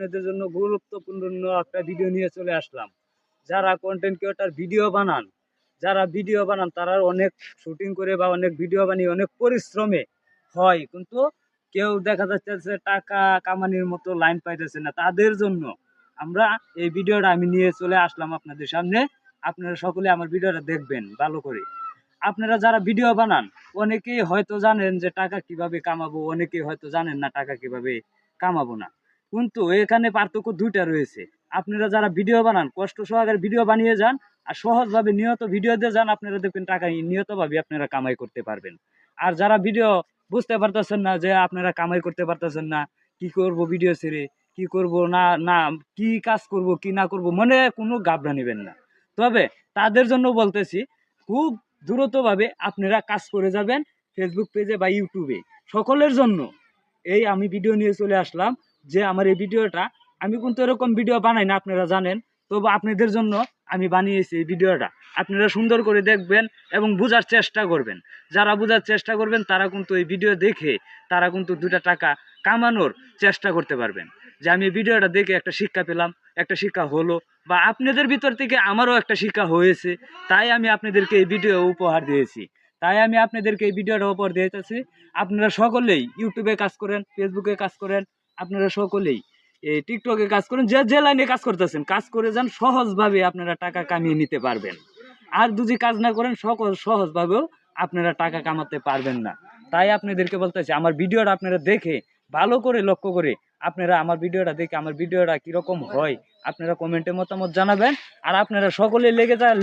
আপনাদের জন্য গুরুত্বপূর্ণ একটা ভিডিও নিয়ে চলে আসলাম। যারা কন্টেন্ট ক্রিয়েটর ভিডিও বানান তারা অনেক শুটিং করে বা অনেক ভিডিও বানিয়ে অনেক পরিশ্রমে হয়, কিন্তু কেউ দেখা যাচ্ছে যে টাকা কামানির মতো লাইন পাইতেছে না। তাদের জন্য আমরা এই ভিডিওটা আমি নিয়ে চলে আসলাম আপনাদের সামনে। আপনারা সকলে আমার ভিডিওটা দেখবেন ভালো করে। আপনারা যারা ভিডিও বানান অনেকেই হয়তো জানেন যে টাকা কিভাবে কামাবো, অনেকেই হয়তো জানেন না টাকা কিভাবে কামাবো না। কিন্তু এখানে পার্থক্য দুইটা রয়েছে। আপনারা যারা ভিডিও বানান কষ্ট সহকারে ভিডিও বানিয়ে যান আর সহজভাবে নিয়ত ভিডিও দিয়ে যান, আপনারা দেখবেন টাকা নিয়তভাবে আপনারা কামাই করতে পারবেন। আর যারা ভিডিও বুঝতে পারতেছেন না, যে আপনারা কামাই করতে পারতেছেন না, কি করব ভিডিও ছেড়ে, কি করব না না কি কাজ করব কি না করব, মনে কোনো গাবড়া নেবেন না। তবে তাদের জন্য বলতেছি, খুব দ্রুতভাবে আপনারা কাজ করে যাবেন ফেসবুক পেজে বা ইউটিউবে। সকলের জন্য এই আমি ভিডিও নিয়ে চলে আসলাম, যে আমার এই ভিডিওটা আমি কিন্তু এরকম ভিডিও বানাই না, আপনারা জানেন। তবু আপনাদের জন্য আমি বানিয়েছি এই ভিডিওটা। আপনারা সুন্দর করে দেখবেন এবং বোঝার চেষ্টা করবেন। যারা বোঝার চেষ্টা করবেন তারা কিন্তু এই ভিডিও দেখে তারা কিন্তু 2টা টাকা কামানোর চেষ্টা করতে পারবেন। যে আমি এই ভিডিওটা দেখে একটা শিক্ষা পেলাম, একটা শিক্ষা হলো, বা আপনাদের ভিতর থেকে আমারও একটা শিক্ষা হয়েছে, তাই আমি আপনাদেরকে এই ভিডিও উপহার দিয়েছি। তাই আমি আপনাদেরকে এই ভিডিওটা উপহার দিয়েছি। আপনারা সকলেই ইউটিউবে কাজ করেন, ফেসবুকে কাজ করেন, আপনারা সকলেই এই টিকটকে কাজ করেন, যে যে লাইনে কাজ করতেছেন কাজ করে যান, সহজভাবে আপনারা টাকা কামিয়ে নিতে পারবেন। আর যদি কাজ না করেন সহজভাবেও আপনারা টাকা কামাতে পারবেন না। তাই আপনাদেরকে বলতেছি, আমার ভিডিওটা আপনারা দেখে ভালো করে লক্ষ্য করে আপনারা আমার ভিডিওটা দেখে আমার ভিডিওটা কীরকম হয় আপনারা কমেন্টে মতামত জানাবেন। আর আপনারা সকলে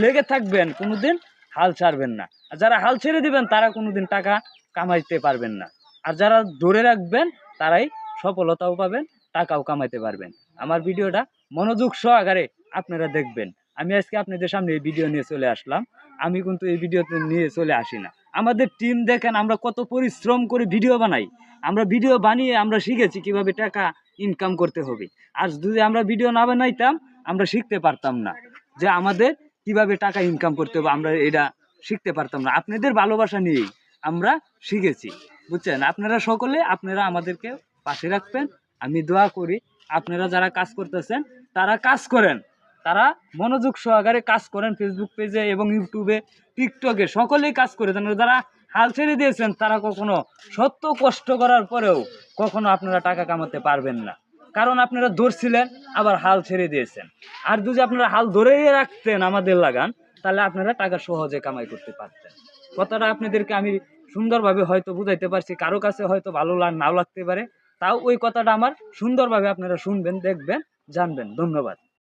লেগে থাকবেন, কোনোদিন হাল ছাড়বেন না। আর যারা হাল ছেড়ে দিবেন তারা কোনোদিন টাকা কামাইতে পারবেন না। আর যারা ধরে রাখবেন তারাই সফলতাও পাবেন, টাকাও কামাইতে পারবেন। আমার ভিডিওটা মনোযোগ সহকারে আপনারা দেখবেন। আমি আজকে আপনাদের সামনে এই ভিডিও নিয়ে চলে আসলাম। আমি কিন্তু এই ভিডিওতে নিয়ে চলে আসি না। আমাদের টিম দেখেন আমরা কত পরিশ্রম করে ভিডিও বানাই। আমরা ভিডিও বানিয়ে আমরা শিখেছি কিভাবে টাকা ইনকাম করতে হবে। আর যদি আমরা ভিডিও না বানাইতাম আমরা শিখতে পারতাম না যে আমাদের কিভাবে টাকা ইনকাম করতে হবে, আমরা এটা শিখতে পারতাম না। আপনাদের ভালোবাসা নিয়েই আমরা শিখেছি, বুঝছেন। আপনারা সকলে আপনারা আমাদেরকে পাশে রাখবেন, আমি দোয়া করি। আপনারা যারা কাজ করতেছেন তারা কাজ করেন, তারা মনোযোগ সহকারে কাজ করেন ফেসবুক পেজে এবং ইউটিউবে, টিকটকে, সকলেই কাজ করে যান। যারা হাল ছেড়ে দিয়েছেন তারা কখনো সত্য কষ্ট করার পরেও কখনো আপনারা টাকা কামাতে পারবেন না, কারণ আপনারা ধরছিলেন আবার হাল ছেড়ে দিয়েছেন। আর যদি আপনারা হাল ধরেই রাখতেন আমাদের লাগান, তাহলে আপনারা টাকা সহজে কামাই করতে পারতেন। কথাটা আপনাদেরকে আমি সুন্দরভাবে হয়তো বুঝাইতে পারছি, কারো কাছে হয়তো ভালো নাও লাগতে পারে, তাও ওই কথাটা আমার সুন্দরভাবে আপনারা শুনবেন, দেখবেন, জানবেন। ধন্যবাদ।